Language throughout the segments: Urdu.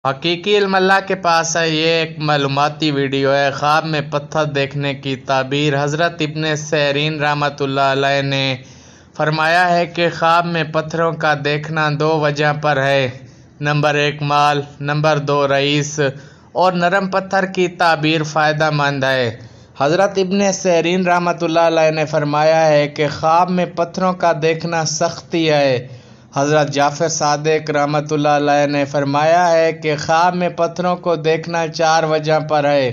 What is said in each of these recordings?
حقیقی علم اللہ کے پاس ہے۔ یہ ایک معلوماتی ویڈیو ہے۔ خواب میں پتھر دیکھنے کی تعبیر۔ حضرت ابن سیرین رحمۃ اللہ علیہ نے فرمایا ہے کہ خواب میں پتھروں کا دیکھنا دو وجہ پر ہے: نمبر 1 مال، نمبر 2 رئیس۔ اور نرم پتھر کی تعبیر فائدہ مند ہے۔ حضرت ابن سیرین رحمۃ اللہ علیہ نے فرمایا ہے کہ خواب میں پتھروں کا دیکھنا سختی ہے۔ حضرت جعفر صادق رحمۃ اللہ علیہ نے فرمایا ہے کہ خواب میں پتھروں کو دیکھنا 4 وجہ پر ہے: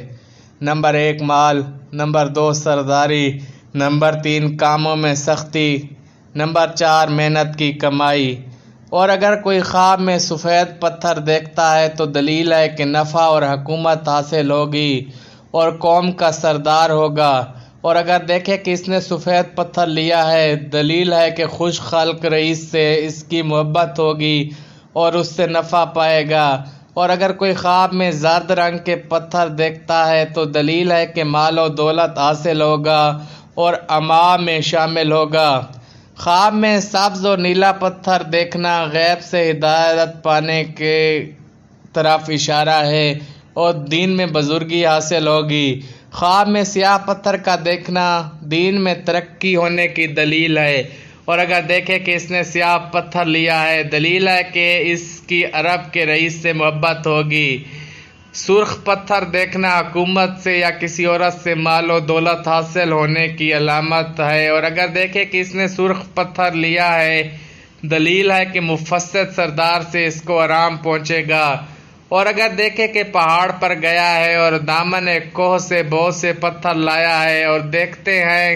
نمبر 1 مال، نمبر 2 سرداری، نمبر 3 کاموں میں سختی، نمبر 4 محنت کی کمائی۔ اور اگر کوئی خواب میں سفید پتھر دیکھتا ہے تو دلیل ہے کہ نفع اور حکومت حاصل ہوگی اور قوم کا سردار ہوگا۔ اور اگر دیکھے کہ اس نے سفید پتھر لیا ہے، دلیل ہے کہ خوش خلق رئیس سے اس کی محبت ہوگی اور اس سے نفع پائے گا۔ اور اگر کوئی خواب میں زرد رنگ کے پتھر دیکھتا ہے تو دلیل ہے کہ مال و دولت حاصل ہوگا اور اماں میں شامل ہوگا۔ خواب میں سبز و نیلا پتھر دیکھنا غیب سے ہدایت پانے کی طرف اشارہ ہے اور دین میں بزرگی حاصل ہوگی۔ خواب میں سیاہ پتھر کا دیکھنا دین میں ترقی ہونے کی دلیل ہے۔ اور اگر دیکھے کہ اس نے سیاہ پتھر لیا ہے، دلیل ہے کہ اس کی عرب کے رئیس سے محبت ہوگی۔ سرخ پتھر دیکھنا حکومت سے یا کسی عورت سے مال و دولت حاصل ہونے کی علامت ہے۔ اور اگر دیکھے کہ اس نے سرخ پتھر لیا ہے، دلیل ہے کہ مفسد سردار سے اس کو آرام پہنچے گا۔ اور اگر دیکھے کہ پہاڑ پر گیا ہے اور دامن کوہ سے بہت سے پتھر لایا ہے اور دیکھتے ہیں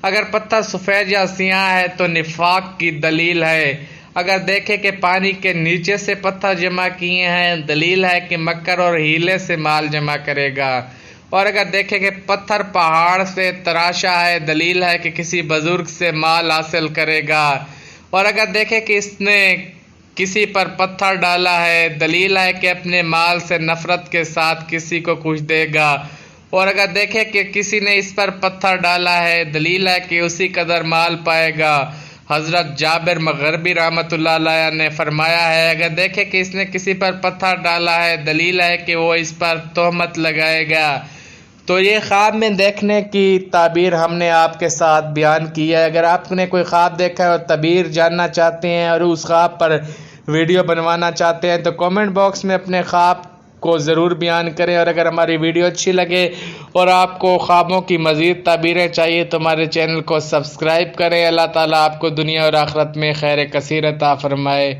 اگر پتھر سفید یا سیاہ ہے تو نفاق کی دلیل ہے۔ اگر دیکھے کہ پانی کے نیچے سے پتھر جمع کیے ہیں، دلیل ہے کہ مکر اور ہیلے سے مال جمع کرے گا۔ اور اگر دیکھے کہ پتھر پہاڑ سے تراشا ہے، دلیل ہے کہ کسی بزرگ سے مال حاصل کرے گا۔ اور اگر دیکھے کہ اس نے کسی پر پتھر ڈالا ہے، دلیل ہے کہ اپنے مال سے نفرت کے ساتھ کسی کو کچھ دے گا۔ اور اگر دیکھے کہ کسی نے اس پر پتھر ڈالا ہے، دلیل ہے کہ اسی قدر مال پائے گا۔ حضرت جابر مغربی رحمۃ اللہ علیہ نے فرمایا ہے، اگر دیکھے کہ اس نے کسی پر پتھر ڈالا ہے، دلیل ہے کہ وہ اس پر تہمت لگائے گا۔ تو یہ خواب میں دیکھنے کی تعبیر ہم نے آپ کے ساتھ بیان کی ہے۔ اگر آپ نے کوئی خواب دیکھا ہے اور تعبیر جاننا چاہتے ہیں اور اس خواب پر ویڈیو بنوانا چاہتے ہیں تو کامنٹ باکس میں اپنے خواب کو ضرور بیان کریں۔ اور اگر ہماری ویڈیو اچھی لگے اور آپ کو خوابوں کی مزید تعبیریں چاہیے تو ہمارے چینل کو سبسکرائب کریں۔ اللہ تعالیٰ آپ کو دنیا اور آخرت میں خیر کثیر عطا فرمائے۔